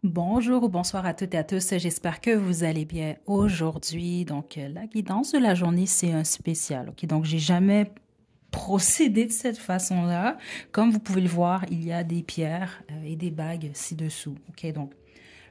Bonjour ou bonsoir à toutes et à tous. J'espère que vous allez bien aujourd'hui. La guidance de la journée, c'est un spécial. Ok, donc, j'ai jamais procédé de cette façon-là. Comme vous pouvez le voir, il y a des pierres et des bagues ci-dessous. Ok, donc,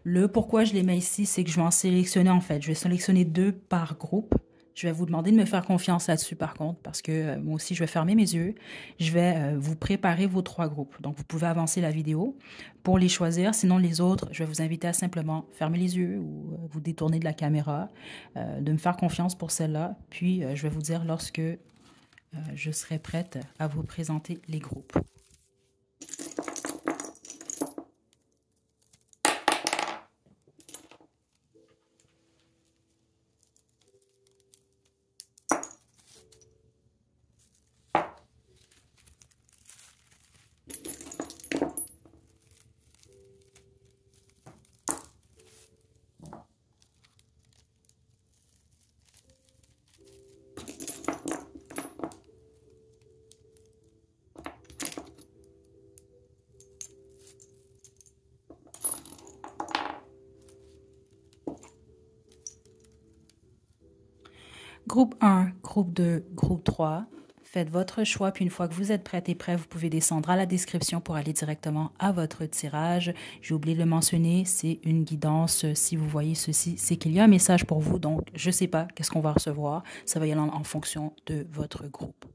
le pourquoi je les mets ici, c'est que je vais en sélectionner en fait. Je vais sélectionner deux par groupe. Je vais vous demander de me faire confiance là-dessus par contre, parce que moi aussi, je vais fermer mes yeux. Je vais vous préparer vos trois groupes. Donc, vous pouvez avancer la vidéo pour les choisir. Sinon, les autres, je vais vous inviter à simplement fermer les yeux ou vous détourner de la caméra, de me faire confiance pour celle-là. Puis, je vais vous dire lorsque je serai prête à vous présenter les groupes. Groupe 1, groupe 2, groupe 3. Faites votre choix, puis une fois que vous êtes prête et prêt, vous pouvez descendre à la description pour aller directement à votre tirage. J'ai oublié de le mentionner, c'est une guidance. Si vous voyez ceci, c'est qu'il y a un message pour vous, donc je ne sais pas qu'est-ce qu'on va recevoir. Ça va y aller en fonction de votre groupe.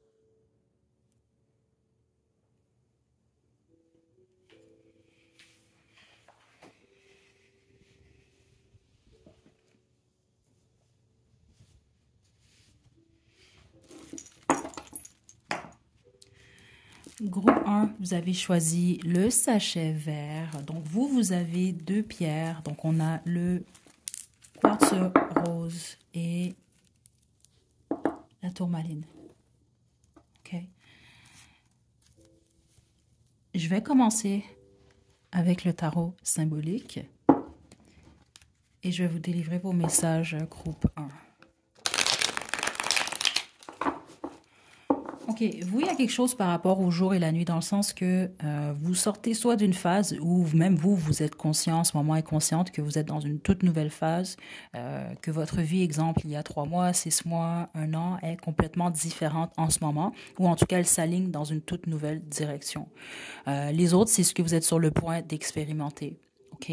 Groupe 1, vous avez choisi le sachet vert. Donc, vous avez deux pierres. Donc, on a le quartz rose et la tourmaline. OK. Je vais commencer avec le tarot symbolique et je vais vous délivrer vos messages groupe 1. OK, vous, il y a quelque chose par rapport au jour et la nuit dans le sens que vous sortez soit d'une phase où même vous êtes conscient, en ce moment est consciente que vous êtes dans une toute nouvelle phase, que votre vie, exemple, il y a 3 mois, 6 mois, 1 an, est complètement différente en ce moment, ou en tout cas, elle s'aligne dans une toute nouvelle direction. Les autres, c'est ce que vous êtes sur le point d'expérimenter. OK?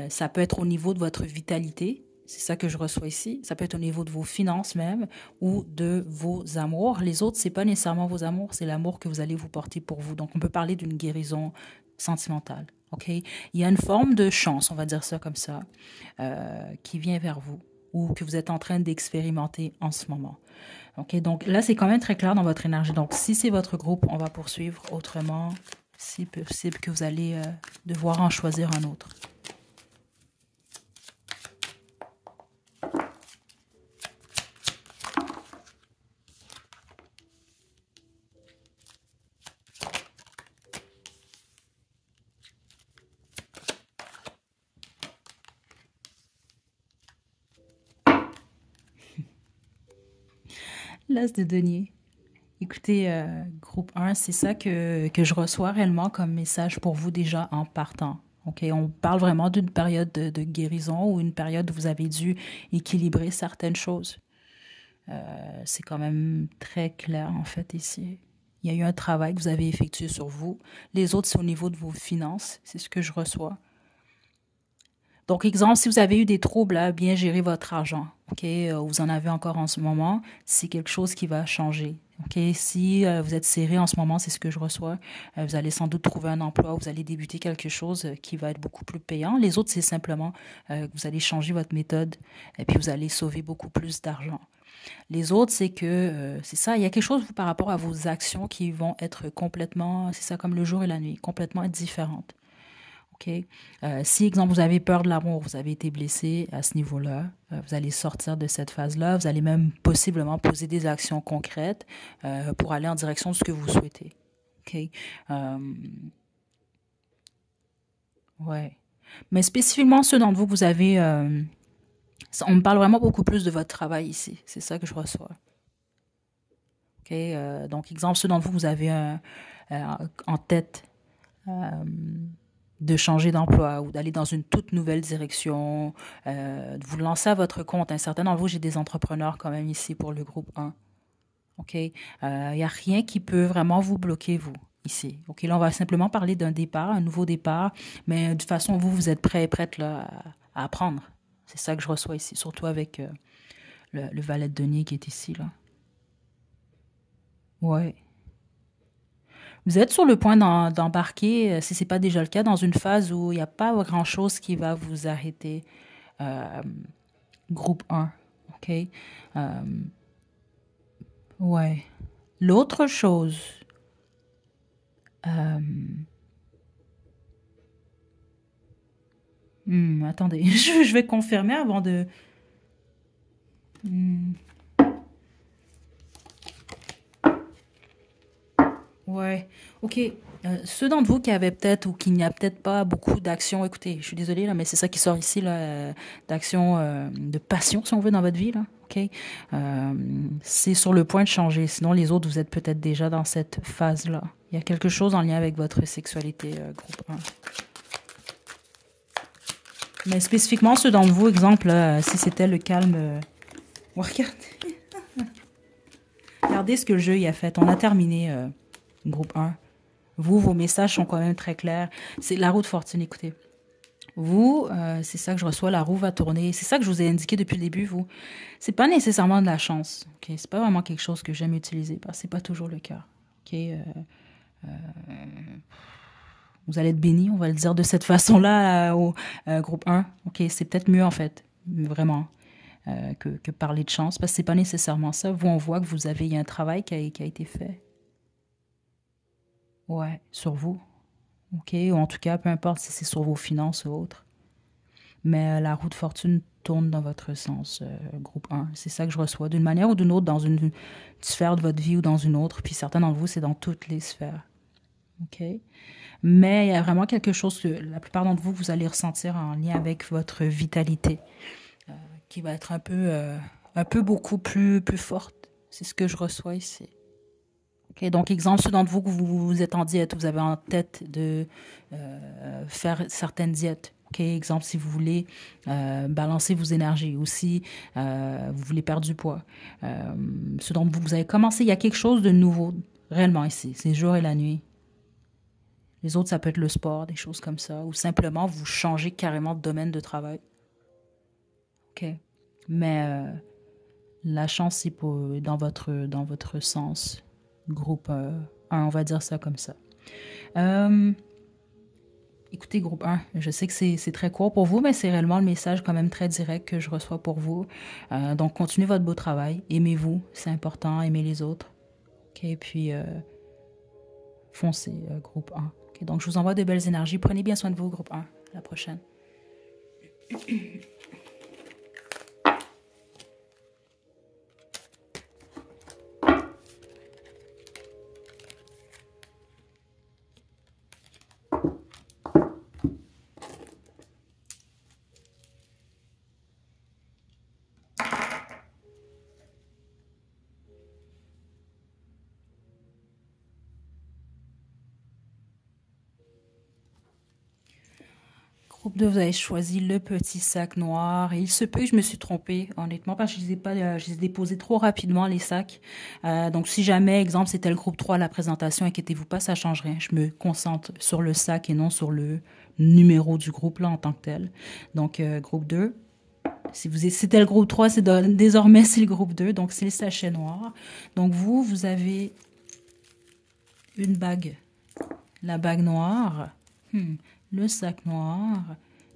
Ça peut être au niveau de votre vitalité. C'est ça que je reçois ici. Ça peut être au niveau de vos finances même ou de vos amours. Les autres, c'est pas nécessairement vos amours, c'est l'amour que vous allez vous porter pour vous. Donc, on peut parler d'une guérison sentimentale. OK? Il y a une forme de chance, on va dire ça comme ça, qui vient vers vous ou que vous êtes en train d'expérimenter en ce moment. OK? Donc, là, c'est quand même très clair dans votre énergie. Donc, si c'est votre groupe, on va poursuivre. Autrement, c'est possible que vous allez devoir en choisir un autre. L'as de denier. Écoutez, groupe 1, c'est ça que je reçois réellement comme message pour vous déjà en partant. OK, on parle vraiment d'une période de guérison ou une période où vous avez dû équilibrer certaines choses. C'est quand même très clair en fait ici. Il y a eu un travail que vous avez effectué sur vous. Les autres, c'est au niveau de vos finances. C'est ce que je reçois. Donc, exemple, si vous avez eu des troubles à bien gérer votre argent, OK, vous en avez encore en ce moment, c'est quelque chose qui va changer. OK, si vous êtes serré en ce moment, c'est ce que je reçois, vous allez sans doute trouver un emploi, vous allez débuter quelque chose qui va être beaucoup plus payant. Les autres, c'est simplement que vous allez changer votre méthode et puis vous allez sauver beaucoup plus d'argent. Les autres, c'est que, c'est ça, il y a quelque chose par rapport à vos actions qui vont être complètement, c'est ça, comme le jour et la nuit, complètement être différentes. OK? Si, exemple, vous avez peur de l'amour, vous avez été blessé à ce niveau-là, vous allez sortir de cette phase-là, vous allez même possiblement poser des actions concrètes pour aller en direction de ce que vous souhaitez. OK? Euh, ouais. Mais spécifiquement, ceux d'entre vous que vous avez, on me parle vraiment beaucoup plus de votre travail ici. C'est ça que je reçois. OK? Donc, exemple, ceux d'entre vous, vous avez en tête de changer d'emploi ou d'aller dans une toute nouvelle direction, de vous lancer à votre compte. Un certain nombre, j'ai des entrepreneurs quand même ici pour le groupe 1. OK? Il n'y a rien qui peut vraiment vous bloquer, vous, ici. OK? Là, on va simplement parler d'un départ, un nouveau départ, mais de toute façon, vous, vous êtes prêt et prête là, à apprendre. C'est ça que je reçois ici, surtout avec le valet de denier qui est ici, là. Ouais. Vous êtes sur le point d'embarquer, si ce n'est pas déjà le cas, dans une phase où il n'y a pas grand-chose qui va vous arrêter. Euh, Groupe 1, OK? Euh, ouais. L'autre chose, euh, attendez, je vais confirmer avant de... Hmm, ouais, ok. Ceux d'entre vous qui avaient peut-être ou qui n'y a peut-être pas beaucoup d'actions, écoutez, je suis désolée là, mais c'est ça qui sort ici là, d'actions, de passion si on veut dans votre vie là, ok. C'est sur le point de changer. Sinon les autres, vous êtes peut-être déjà dans cette phase là. Il y a quelque chose en lien avec votre sexualité, groupe 1. Mais spécifiquement ceux d'entre vous, exemple, là, si c'était le calme, regardez, regardez ce que le jeu y a fait. On a terminé, groupe 1. Vous, vos messages sont quand même très clairs. C'est la roue de fortune, écoutez. Vous, c'est ça que je reçois, la roue va tourner. C'est ça que je vous ai indiqué depuis le début, vous. C'est pas nécessairement de la chance, ok? C'est pas vraiment quelque chose que j'aime utiliser parce que c'est pas toujours le cas, ok? Vous allez être béni, on va le dire de cette façon-là au groupe 1. Ok, c'est peut-être mieux en fait, vraiment, que parler de chance parce que c'est pas nécessairement ça. Vous, on voit que vous avez, il y a un travail qui a été fait. Ouais, sur vous. OK? Ou en tout cas, peu importe si c'est sur vos finances ou autre. Mais la roue de fortune tourne dans votre sens, groupe 1. C'est ça que je reçois, d'une manière ou d'une autre, dans une sphère de votre vie ou dans une autre. Puis certains d'entre vous, c'est dans toutes les sphères. OK? Mais il y a vraiment quelque chose que la plupart d'entre vous, vous allez ressentir en lien avec votre vitalité, qui va être un peu beaucoup plus forte. C'est ce que je reçois ici. Okay, donc, exemple, ceux d'entre vous que vous êtes en diète, vous avez en tête de faire certaines diètes. Okay, exemple, si vous voulez balancer vos énergies ou si vous voulez perdre du poids. Ceux d'entre vous, vous avez commencé, il y a quelque chose de nouveau réellement ici. C'est le jour et la nuit. Les autres, ça peut être le sport, des choses comme ça. Ou simplement, vous changez carrément de domaine de travail. OK. Mais la chance, c'est dans votre sens. Groupe 1, on va dire ça comme ça. Écoutez, groupe 1, je sais que c'est très court pour vous, mais c'est réellement le message quand même très direct que je reçois pour vous. Donc, continuez votre beau travail. Aimez-vous, c'est important. Aimez les autres. OK, puis foncez, groupe 1. OK, donc, je vous envoie de belles énergies. Prenez bien soin de vous, groupe 1. À la prochaine. Groupe 2, vous avez choisi le petit sac noir. Et il se peut que je me suis trompée, honnêtement, parce que je les ai déposés trop rapidement, les sacs. Donc, si jamais, exemple, c'était le groupe 3 à la présentation, inquiétez-vous pas, ça change rien. Je me concentre sur le sac et non sur le numéro du groupe, là, en tant que tel. Donc, groupe 2. Si c'était le groupe 3, désormais, c'est le groupe 2. Donc, c'est le sachet noir. Donc, vous avez une bague. La bague noire. Le sac noir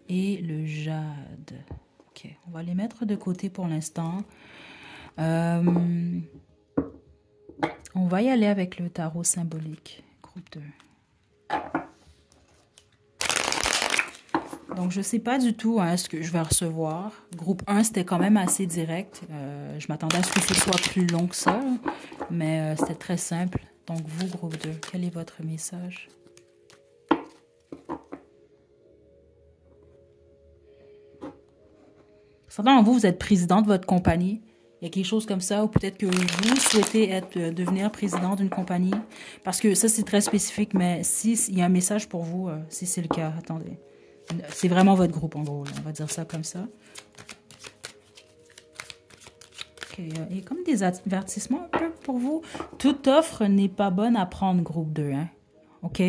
et le jade. Ok, on va les mettre de côté pour l'instant. On va y aller avec le tarot symbolique, groupe 2. Donc, je ne sais pas du tout ce que je vais recevoir. Groupe 1, c'était quand même assez direct. Je m'attendais à ce que ce soit plus long que ça, mais c'était très simple. Donc, vous, groupe 2, quel est votre message? Certains d'entre vous, vous êtes président de votre compagnie. Il y a quelque chose comme ça, ou peut-être que vous souhaitez devenir président d'une compagnie. Parce que ça, c'est très spécifique, mais si il y a un message pour vous, si c'est le cas, attendez. C'est vraiment votre groupe, en gros, là. On va dire ça comme ça. Ok, il y a comme des avertissements un peu pour vous. Toute offre n'est pas bonne à prendre, groupe 2, hein. OK?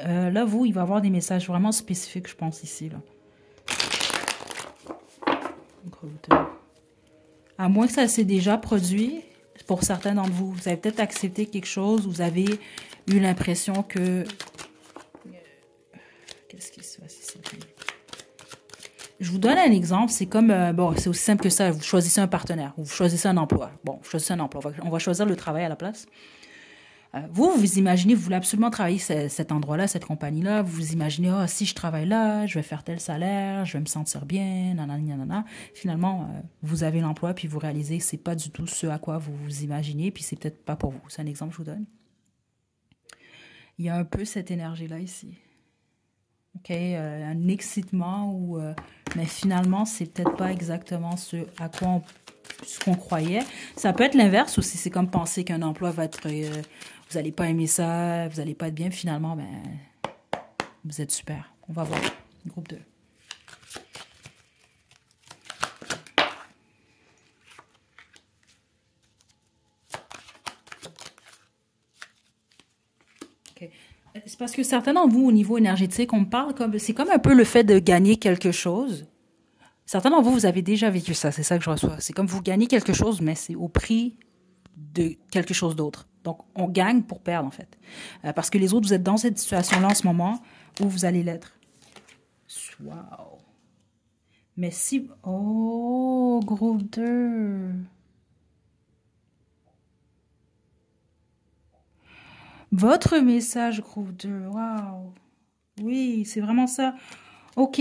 Là, vous, il va y avoir des messages vraiment spécifiques, je pense, ici, là. Groupe 2. À moins que ça s'est déjà produit, pour certains d'entre vous, vous avez peut-être accepté quelque chose, vous avez eu l'impression que... Qu'est-ce qui se passe ici? Je vous donne un exemple, c'est comme, bon, c'est aussi simple que ça, vous choisissez un partenaire, vous choisissez un emploi. Bon, vous choisissez un emploi, on va choisir le travail à la place. Vous imaginez, vous voulez absolument travailler cet endroit-là, cette compagnie-là. Vous vous imaginez, oh, si je travaille là, je vais faire tel salaire, je vais me sentir bien, nanana, nanana. Finalement, vous avez l'emploi, puis vous réalisez que c'est pas du tout ce à quoi vous vous imaginez, puis c'est peut-être pas pour vous. C'est un exemple que je vous donne. Il y a un peu cette énergie-là ici. OK? Un excitement, mais finalement, c'est peut-être pas exactement ce à quoi ce qu'on croyait. Ça peut être l'inverse aussi. C'est comme penser qu'un emploi va être... vous n'allez pas aimer ça, vous n'allez pas être bien. Finalement, ben, vous êtes super. On va voir. Groupe 2. OK. C'est parce que certains d'entre vous, au niveau énergétique, on parle comme... C'est comme un peu le fait de gagner quelque chose. Certains d'entre vous, vous avez déjà vécu ça. C'est ça que je reçois. C'est comme vous gagnez quelque chose, mais c'est au prix de quelque chose d'autre. Donc, on gagne pour perdre, en fait. Parce que les autres, vous êtes dans cette situation-là en ce moment où vous allez l'être. Wow. Mais si... Oh, groupe 2. Votre message, groupe 2. Wow. Oui, c'est vraiment ça. OK.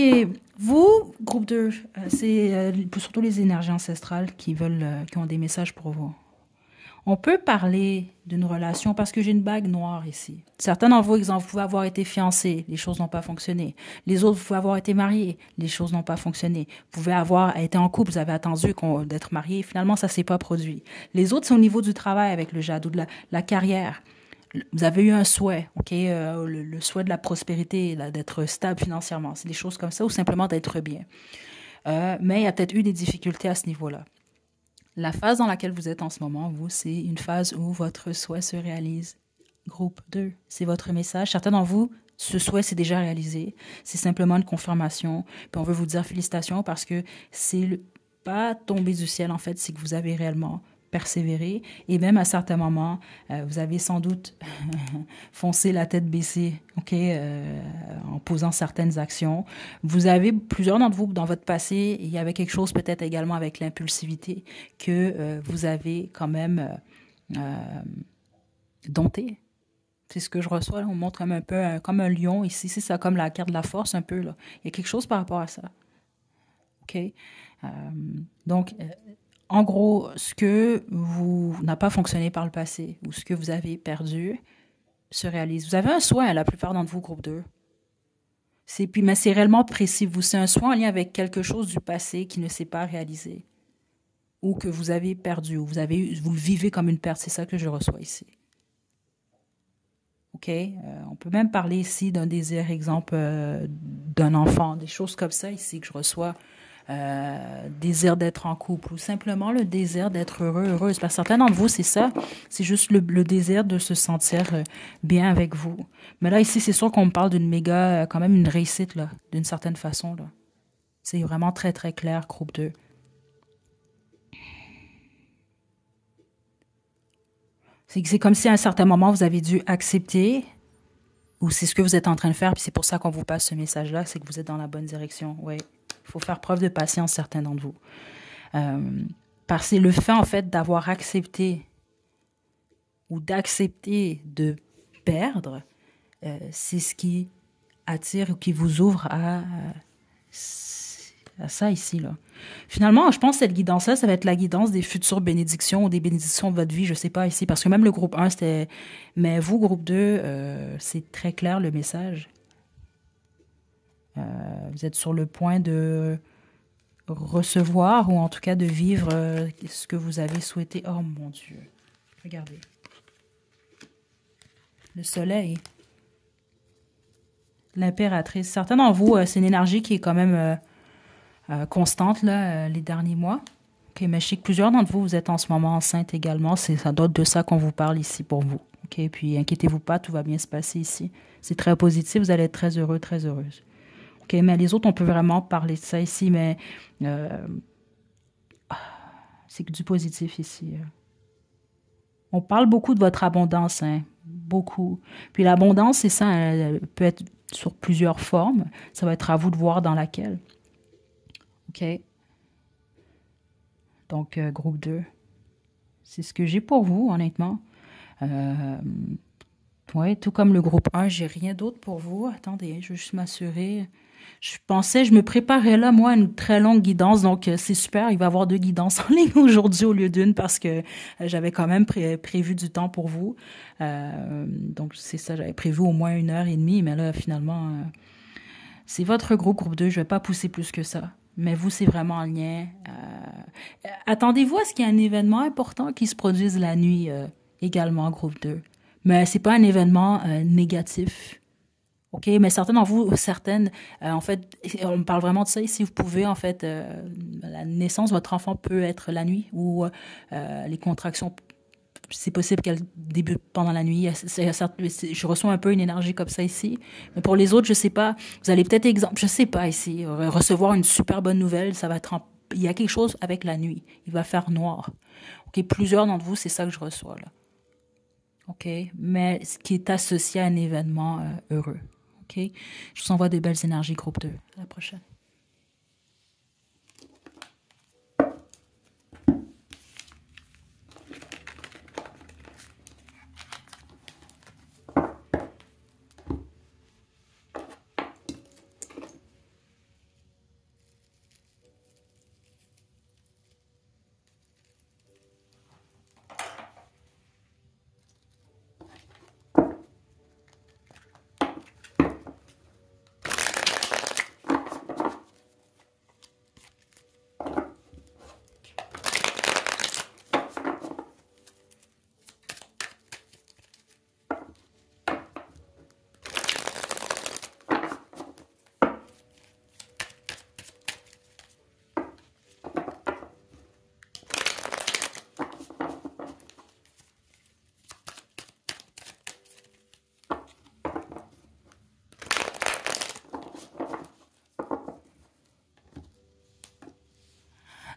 Vous, groupe 2, c'est surtout les énergies ancestrales qui ont des messages pour vous. On peut parler d'une relation parce que j'ai une bague noire ici. Certains d'entre vous, exemple, vous pouvez avoir été fiancés, les choses n'ont pas fonctionné. Les autres, vous pouvez avoir été mariés, les choses n'ont pas fonctionné. Vous pouvez avoir été en couple, vous avez attendu d'être marié, finalement, ça ne s'est pas produit. Les autres, c'est au niveau du travail avec le jade ou de la carrière. Vous avez eu un souhait, OK, le souhait de la prospérité, d'être stable financièrement. C'est des choses comme ça ou simplement d'être bien. Mais il y a peut-être eu des difficultés à ce niveau-là. La phase dans laquelle vous êtes en ce moment, vous, c'est une phase où votre souhait se réalise. Groupe 2, c'est votre message. Certains d'entre vous, ce souhait s'est déjà réalisé. C'est simplement une confirmation. Puis on veut vous dire félicitations parce que c'est pas tombé du ciel, en fait, c'est que vous avez réellement persévéré. Et même à certains moments, vous avez sans doute foncé la tête baissée, OK, en posant certaines actions. Vous avez, plusieurs d'entre vous, dans votre passé, il y avait quelque chose peut-être également avec l'impulsivité que vous avez quand même dompté. C'est ce que je reçois. Là. On montre comme un peu comme un lion ici. C'est ça, comme la carte de la force un peu. Là. Il y a quelque chose par rapport à ça. OK? Donc, en gros, ce que vous n'a pas fonctionné par le passé ou ce que vous avez perdu se réalise. Vous avez un soin, la plupart d'entre vous, groupe 2. Mais c'est réellement précis. C'est un soin en lien avec quelque chose du passé qui ne s'est pas réalisé ou que vous avez perdu ou vous le vivez comme une perte. C'est ça que je reçois ici. OK? On peut même parler ici d'un désir, exemple, d'un enfant, des choses comme ça ici que je reçois. Désir d'être en couple ou simplement le désir d'être heureux, heureuse. Parce que certains d'entre vous, c'est ça. C'est juste le désir de se sentir bien avec vous. Mais là, ici, c'est sûr qu'on me parle d'une méga, quand même une réussite, là, d'une certaine façon, là. C'est vraiment très, très clair, groupe 2. C'est comme si à un certain moment, vous avez dû accepter, ou c'est ce que vous êtes en train de faire, puis c'est pour ça qu'on vous passe ce message-là, c'est que vous êtes dans la bonne direction. Oui. Il faut faire preuve de patience, certains d'entre vous. Parce que le fait, en fait, d'avoir accepté ou d'accepter de perdre, c'est ce qui attire ou qui vous ouvre à ça ici, là. Finalement, je pense que cette guidance-là, ça va être la guidance des futures bénédictions ou des bénédictions de votre vie, je sais pas ici, parce que même le groupe 1, c'était... Mais vous, groupe 2, c'est très clair le message. Vous êtes sur le point de recevoir ou en tout cas de vivre ce que vous avez souhaité. Oh mon Dieu. Regardez. Le soleil. L'impératrice. Certains d'entre vous, c'est une énergie qui est quand même constante là, les derniers mois. Ok, mais je sais que plusieurs d'entre vous, vous êtes en ce moment enceinte également. Ça doit être de ça qu'on vous parle ici pour vous. Ok, puis inquiétez-vous pas, tout va bien se passer ici. C'est très positif, vous allez être très heureux, très heureuse. Ok, mais les autres, on peut vraiment parler de ça ici, mais euh, c'est que du positif ici. On parle beaucoup de votre abondance, hein, beaucoup. Puis l'abondance, c'est ça, elle peut être sur plusieurs formes. Ça va être à vous de voir dans laquelle. OK? Donc, groupe 2. C'est ce que j'ai pour vous, honnêtement. Euh, ouais, tout comme le groupe 1, j'ai rien d'autre pour vous. Attendez, je veux juste m'assurer. Je me préparais là, moi, à une très longue guidance. Donc, c'est super. Il va y avoir 2 guidances en ligne aujourd'hui au lieu d'une parce que j'avais quand même prévu du temps pour vous. Donc, c'est ça, j'avais prévu au moins 1 heure et demie. Mais là, finalement, c'est votre groupe 2. Je vais pas pousser plus que ça. Mais vous, c'est vraiment en lien. Attendez-vous à ce qu'il y ait un événement important qui se produise la nuit également, groupe 2. Mais c'est pas un événement négatif. OK, mais certaines d'entre vous, certaines, en fait, on parle vraiment de ça ici. Vous pouvez, en fait, la naissance de votre enfant peut être la nuit ou les contractions, c'est possible qu'elles débutent pendant la nuit. Je reçois un peu une énergie comme ça ici. Mais pour les autres, je sais pas. Vous allez peut-être, exemple, je sais pas ici, recevoir une super bonne nouvelle, ça va être il y a quelque chose avec la nuit. Il va faire noir. OK, plusieurs d'entre vous, c'est ça que je reçois là. OK, mais ce qui est associé à un événement heureux. OK? Je vous envoie des belles énergies, groupe 2. À la prochaine.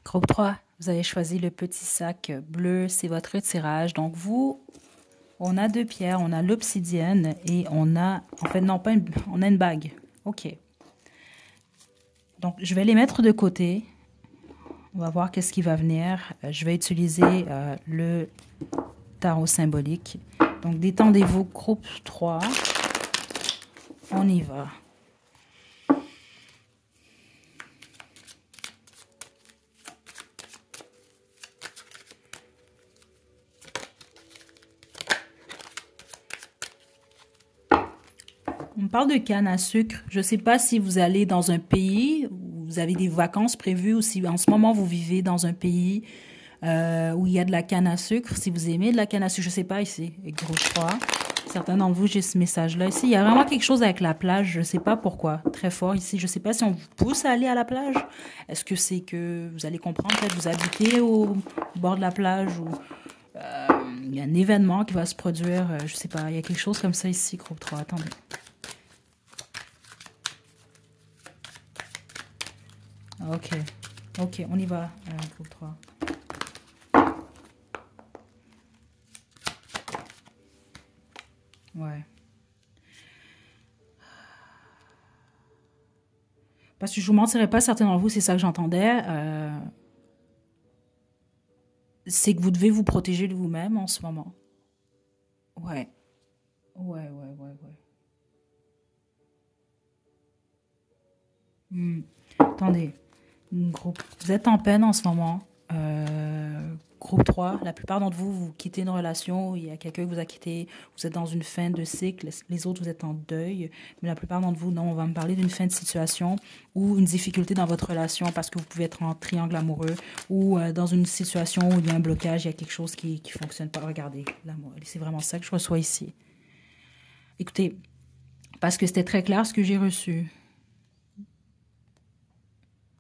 Groupe 3, vous avez choisi le petit sac bleu, c'est votre tirage. Donc vous, on a 2 pierres, on a l'obsidienne et on a, en fait non pas on a une bague. OK. Donc je vais les mettre de côté. On va voir qu'est-ce qui va venir. Je vais utiliser le tarot symbolique. Donc détendez-vous, groupe 3. On y va. On parle de canne à sucre. Je ne sais pas si vous allez dans un pays où vous avez des vacances prévues ou si en ce moment vous vivez dans un pays où il y a de la canne à sucre. Si vous aimez de la canne à sucre, je ne sais pas ici, gros choix. Certains d'entre vous, j'ai ce message-là ici. Il y a vraiment quelque chose avec la plage. Je ne sais pas pourquoi. Très fort ici. Je ne sais pas si on vous pousse à aller à la plage. Est-ce que c'est que vous allez comprendre, peut-être vous habitez au bord de la plage ou il y a un événement qui va se produire. Je ne sais pas. Il y a quelque chose comme ça ici, groupe 3. Attendez. OK. OK, on y va, groupe 3. Ouais. Parce que je vous mentirais pas, certains d'entre vous, c'est ça que j'entendais. C'est que vous devez vous protéger de vous-même en ce moment. Ouais. Ouais, ouais, ouais, ouais. Attendez. Groupe. Vous êtes en peine en ce moment. Groupe 3, la plupart d'entre vous, vous quittez une relation, il y a quelqu'un qui vous a quitté, vous êtes dans une fin de cycle, les autres, vous êtes en deuil, mais la plupart d'entre vous, non, on va me parler d'une fin de situation ou une difficulté dans votre relation parce que vous pouvez être en triangle amoureux ou dans une situation où il y a un blocage, il y a quelque chose qui ne fonctionne pas. Regardez, l'amour, c'est vraiment ça que je reçois ici. Écoutez, parce que c'était très clair ce que j'ai reçu.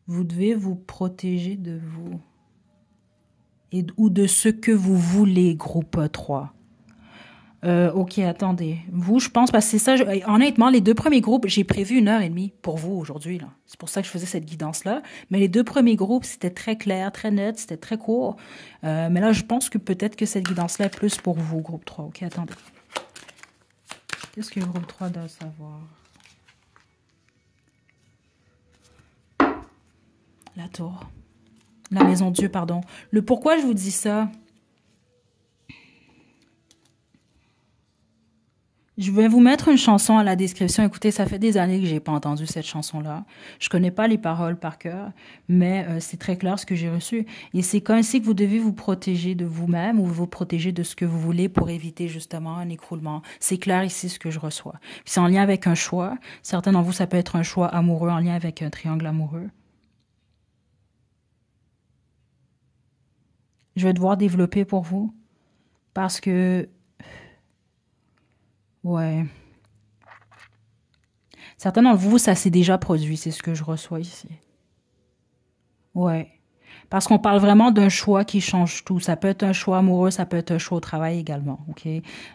Vous devez vous protéger de vous. Ou de ce que vous voulez, groupe 3. Ok, attendez. Vous, je pense, parce que c'est ça, honnêtement, les deux premiers groupes, j'ai prévu 1h30 pour vous aujourd'hui, là. C'est pour ça que je faisais cette guidance-là. Mais les deux premiers groupes, c'était très clair, très net, c'était très court. Mais là, je pense que peut-être que cette guidance-là est plus pour vous, groupe 3. Ok, attendez. Qu'est-ce que le groupe 3 doit savoir? La tour. La maison Dieu, pardon. Le pourquoi je vous dis ça? Je vais vous mettre une chanson à la description. Écoutez, ça fait des années que j'ai pas entendu cette chanson-là. Je connais pas les paroles par cœur, mais c'est très clair ce que j'ai reçu. Et c'est comme si que vous devez vous protéger de vous-même ou vous protéger de ce que vous voulez pour éviter justement un écroulement. C'est clair ici ce que je reçois. Puis c'est en lien avec un choix. Certains d'entre vous, ça peut être un choix amoureux en lien avec un triangle amoureux. Je vais devoir développer pour vous parce que, ouais, certains d'entre vous, ça s'est déjà produit, c'est ce que je reçois ici. Ouais, parce qu'on parle vraiment d'un choix qui change tout. Ça peut être un choix amoureux, ça peut être un choix au travail également, ok?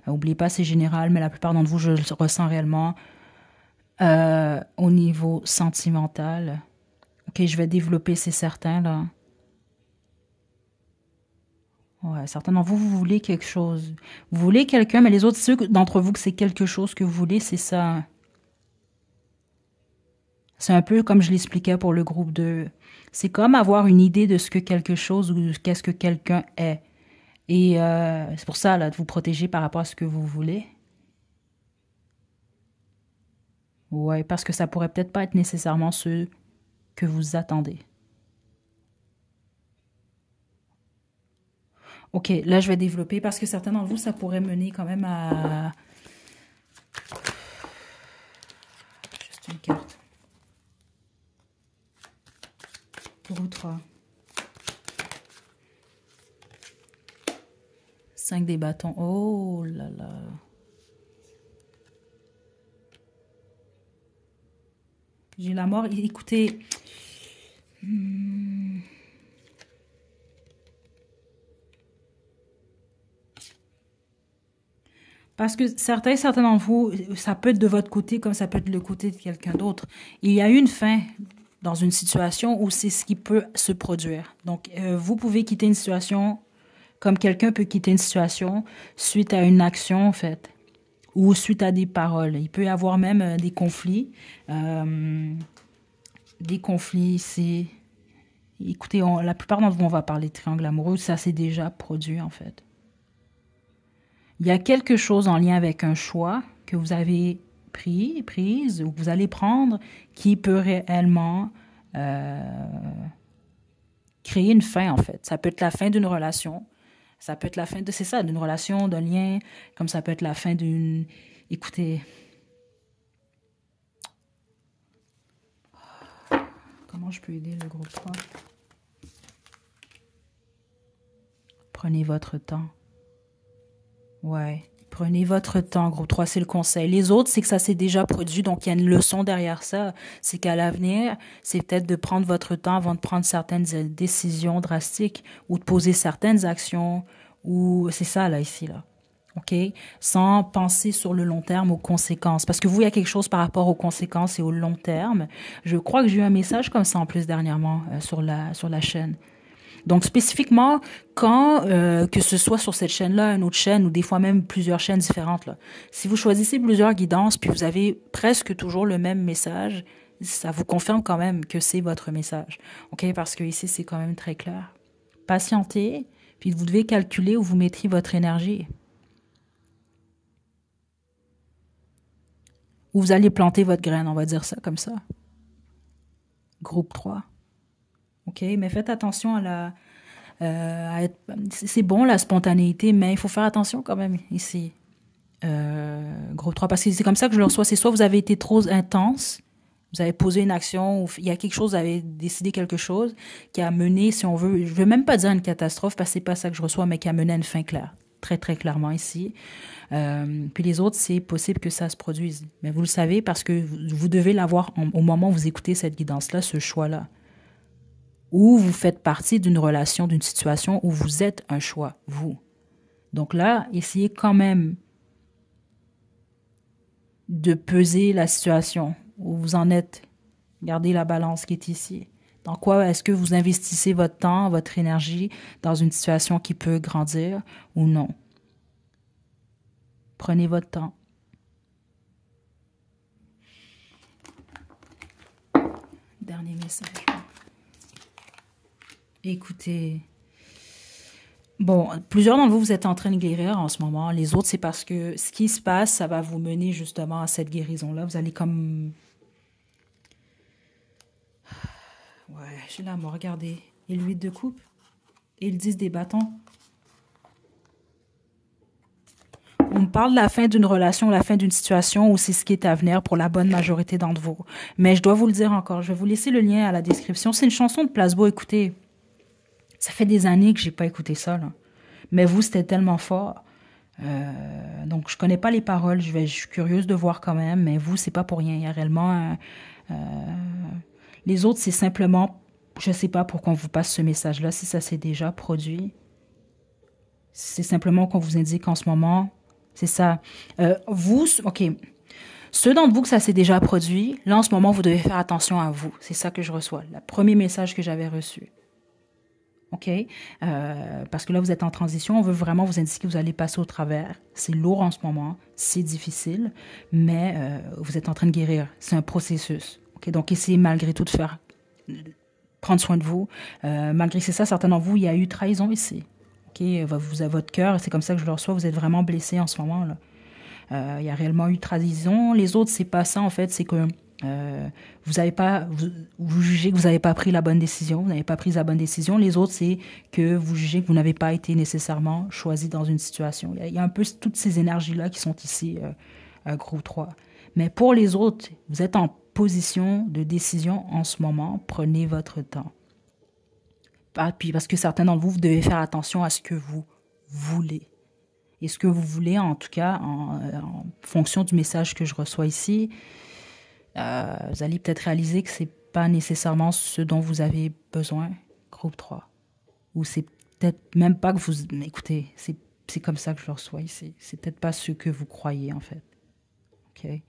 Oubliez pas, c'est général, mais la plupart d'entre vous, je le ressens réellement au niveau sentimental. Ok, je vais développer, c'est certain, là. Ouais, certains d'entre vous, vous voulez quelque chose. Vous voulez quelqu'un, mais les autres, ceux d'entre vous que c'est quelque chose que vous voulez, c'est ça. C'est un peu comme je l'expliquais pour le groupe 2. C'est comme avoir une idée de ce que quelque chose ou qu'est-ce que quelqu'un est. Et c'est pour ça, là, de vous protéger par rapport à ce que vous voulez. Ouais, parce que ça pourrait peut-être pas être nécessairement ce que vous attendez. Ok, là, je vais développer parce que certains d'entre vous, ça pourrait mener quand même à... Juste une carte. Pour vous 3. 5 des bâtons. Oh là là. J'ai la mort. Écoutez. Parce que certains d'entre vous, ça peut être de votre côté comme ça peut être le côté de quelqu'un d'autre. Il y a une fin dans une situation où c'est ce qui peut se produire. Donc, vous pouvez quitter une situation comme quelqu'un peut quitter une situation suite à une action, en fait, ou suite à des paroles. Il peut y avoir même des conflits. Des conflits, c'est... Écoutez, la plupart d'entre vous, on va parler de triangle amoureux. Ça s'est déjà produit, en fait. Il y a quelque chose en lien avec un choix que vous avez prise, ou que vous allez prendre, qui peut réellement créer une fin, en fait. Ça peut être la fin d'une relation. Ça peut être la fin de, c'est ça, d'une relation, d'un lien, comme ça peut être la fin d'une... Écoutez... Comment je peux aider le groupe 3? Prenez votre temps. Ouais. Prenez votre temps, groupe 3, c'est le conseil. Les autres, c'est que ça s'est déjà produit, donc il y a une leçon derrière ça. C'est qu'à l'avenir, c'est peut-être de prendre votre temps avant de prendre certaines décisions drastiques ou de poser certaines actions, ou c'est ça, là, ici, là. OK? Sans penser sur le long terme aux conséquences. Parce que vous, il y a quelque chose par rapport aux conséquences et au long terme. Je crois que j'ai eu un message comme ça en plus dernièrement sur la chaîne. Donc, spécifiquement, quand, que ce soit sur cette chaîne-là, une autre chaîne, ou des fois même plusieurs chaînes différentes, là, si vous choisissez plusieurs guidances, puis vous avez presque toujours le même message, ça vous confirme quand même que c'est votre message. OK? Parce que ici, c'est quand même très clair. Patientez, puis vous devez calculer où vous mettrez votre énergie. Où vous allez planter votre graine, on va dire ça comme ça. Groupe 3. OK? Mais faites attention à C'est bon la spontanéité, mais il faut faire attention quand même ici. Groupe 3, parce que c'est comme ça que je le reçois. C'est soit vous avez été trop intense, vous avez posé une action, ou il y a quelque chose, vous avez décidé quelque chose qui a mené, si on veut, je veux même pas dire une catastrophe, parce que c'est pas ça que je reçois, mais qui a mené à une fin claire. Très, très clairement ici. Puis les autres, c'est possible que ça se produise. Mais vous le savez parce que vous devez l'avoir au moment où vous écoutez cette guidance-là, ce choix-là. Ou vous faites partie d'une relation, d'une situation où vous êtes un choix, vous. Donc là, essayez quand même de peser la situation où vous en êtes. Gardez la balance qui est ici. Dans quoi est-ce que vous investissez votre temps, votre énergie dans une situation qui peut grandir ou non? Prenez votre temps. Dernier message. Écoutez. Bon, plusieurs d'entre vous, vous êtes en train de guérir en ce moment. Les autres, c'est parce que ce qui se passe, ça va vous mener justement à cette guérison-là. Vous allez comme... Ouais, j'ai là, moi, regardez. Et le 8 de coupe. Et le 10 des bâtons. On me parle de la fin d'une relation, la fin d'une situation où c'est ce qui est à venir pour la bonne majorité d'entre vous. Mais je dois vous le dire encore, je vais vous laisser le lien à la description. C'est une chanson de Placebo, écoutez. Ça fait des années que j'ai pas écouté ça, là. Mais vous, c'était tellement fort. Donc, je connais pas les paroles. Je suis curieuse de voir quand même. Mais vous, c'est pas pour rien. Il y a réellement... les autres, c'est simplement... Je sais pas pourquoi on vous passe ce message-là, si ça s'est déjà produit. C'est simplement qu'on vous indique en ce moment... C'est ça. Vous, OK. Ceux d'entre vous que ça s'est déjà produit, là, en ce moment, vous devez faire attention à vous. C'est ça que je reçois. Le premier message que j'avais reçu. OK? Parce que là, vous êtes en transition. On veut vraiment vous indiquer que vous allez passer au travers. C'est lourd en ce moment. C'est difficile. Mais vous êtes en train de guérir. C'est un processus. OK? Donc, essayez malgré tout de faire... prendre soin de vous. Malgré ça, certains d'entre vous, il y a eu trahison ici. Okay, vous avez votre cœur, c'est comme ça que je le reçois. Vous êtes vraiment blessé en ce moment là. Il y a réellement eu trahison. Les autres, c'est pas ça en fait. C'est que vous avez pas, vous jugez que vous n'avez pas pris la bonne décision. Vous n'avez pas pris la bonne décision. Les autres, c'est que vous jugez que vous n'avez pas été nécessairement choisi dans une situation. Il y a un peu toutes ces énergies là qui sont ici, groupe 3. Mais pour les autres, vous êtes en position de décision en ce moment. Prenez votre temps. Puis parce que certains d'entre vous, vous devez faire attention à ce que vous voulez. Et ce que vous voulez, en tout cas, en fonction du message que je reçois ici, vous allez peut-être réaliser que c'est pas nécessairement ce dont vous avez besoin, groupe 3. Ou c'est peut-être même pas que vous... Écoutez, c'est comme ça que je le reçois ici. C'est peut-être pas ce que vous croyez, en fait. OK?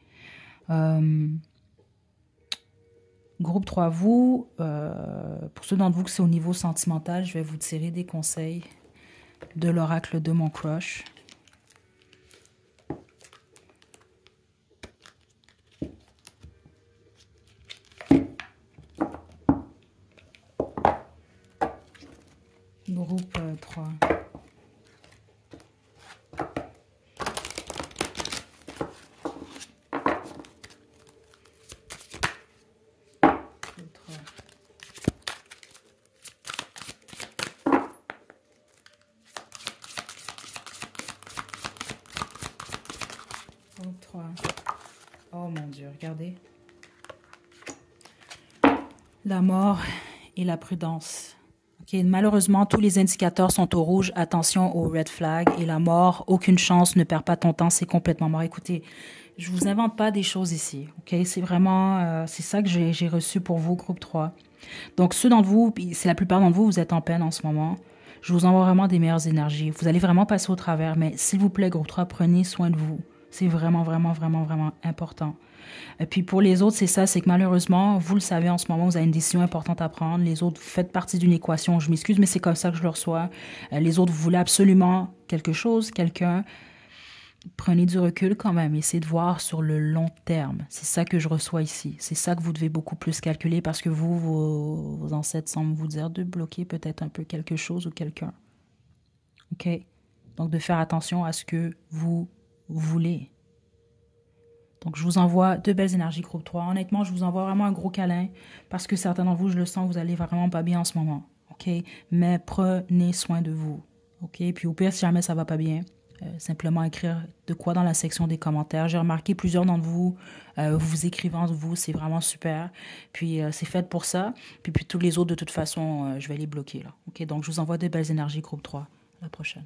Groupe 3, vous, pour ceux d'entre vous que c'est au niveau sentimental, je vais vous tirer des conseils de l'oracle de mon crush. Groupe 3. Oh mon Dieu, regardez. La mort et la prudence. Okay, malheureusement, tous les indicateurs sont au rouge. Attention aux red flags. Et la mort, aucune chance, ne perds pas ton temps, c'est complètement mort. Écoutez, je vous invente pas des choses ici. Okay? C'est vraiment, c'est ça que j'ai reçu pour vous, groupe 3. Donc, ceux d'entre vous, c'est la plupart d'entre vous, vous êtes en peine en ce moment. Je vous envoie vraiment des meilleures énergies. Vous allez vraiment passer au travers. Mais s'il vous plaît, groupe 3, prenez soin de vous. C'est vraiment, vraiment, vraiment, vraiment important. Et puis pour les autres, c'est ça, c'est que malheureusement, vous le savez en ce moment, vous avez une décision importante à prendre. Les autres, vous faites partie d'une équation. Je m'excuse, mais c'est comme ça que je le reçois. Les autres, vous voulez absolument quelque chose, quelqu'un. Prenez du recul quand même. Essayez de voir sur le long terme. C'est ça que je reçois ici. C'est ça que vous devez beaucoup plus calculer parce que vous, vos ancêtres semblent vous dire de bloquer peut-être un peu quelque chose ou quelqu'un. OK? Donc de faire attention à ce que vous voulez. Donc, je vous envoie 2 belles énergies groupe 3. Honnêtement, je vous envoie vraiment un gros câlin parce que certains d'entre vous, je le sens, vous allez vraiment pas bien en ce moment. OK? Mais prenez soin de vous, OK? Puis au pire, si jamais ça va pas bien, simplement écrire de quoi dans la section des commentaires. J'ai remarqué plusieurs d'entre vous, vous écrivez entre vous, c'est vraiment super. Puis c'est fait pour ça. Puis tous les autres, de toute façon, je vais les bloquer là. OK? Donc je vous envoie de belles énergies, groupe 3. À la prochaine.